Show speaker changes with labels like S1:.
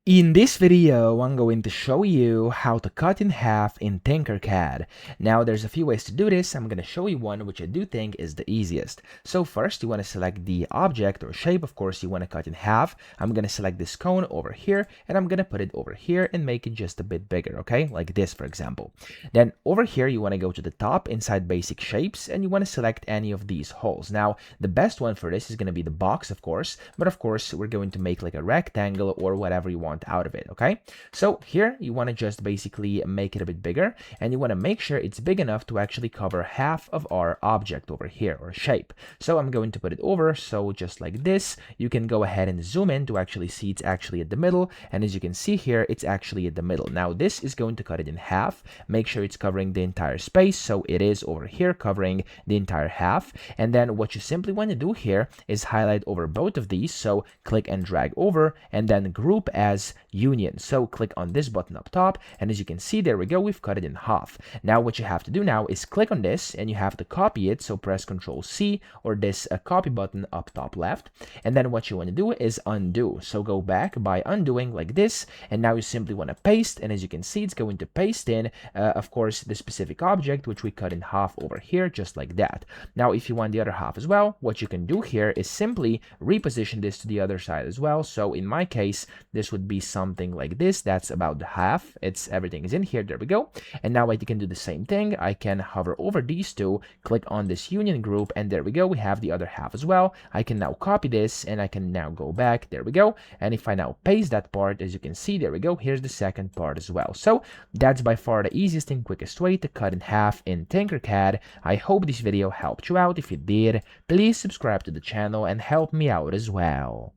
S1: In this video, I'm going to show you how to cut in half in Tinkercad. Now, there's a few ways to do this. I'm going to show you one which I do think is the easiest. So first, you want to select the object or shape. Of course, you want to cut in half. I'm going to select this cone over here, and I'm going to put it over here and make it just a bit bigger, okay? Like this, for example. Then over here, you want to go to the top inside basic shapes, and you want to select any of these holes. Now, the best one for this is going to be the box, of course, but of course, we're going to make like a rectangle or whatever you want out of it, okay? So here you want to just basically make it a bit bigger, and you want to make sure it's big enough to actually cover half of our object over here, or shape. So I'm going to put it over, so just like this. You can go ahead and zoom in to actually see it's actually at the middle, and as you can see here, it's actually at the middle. Now this is going to cut it in half. Make sure it's covering the entire space, so it is over here covering the entire half. And then what you simply want to do here is highlight over both of these, so click and drag over, and then group as union. So click on this button up top, and as you can see, there we go, we've cut it in half. Now what you have to do now is click on this, and you have to copy it, so press Ctrl C or this copy button up top left, and then what you want to do is undo. So go back by undoing like this, and now you simply want to paste, and as you can see, it's going to paste in of course the specific object which we cut in half over here, just like that. Now if you want the other half as well, what you can do here is simply reposition this to the other side as well. So in my case, this would be something like this. That's about the half. Everything is in here. There we go. And now I can do the same thing. I can hover over these two, click on this union group, and there we go, we have the other half as well. I can now copy this, and I can now go back. There we go. And if I now paste that part, as you can see, there we go, here's the second part as well. So that's by far the easiest and quickest way to cut in half in Tinkercad. I hope this video helped you out. If it did, please subscribe to the channel and help me out as well.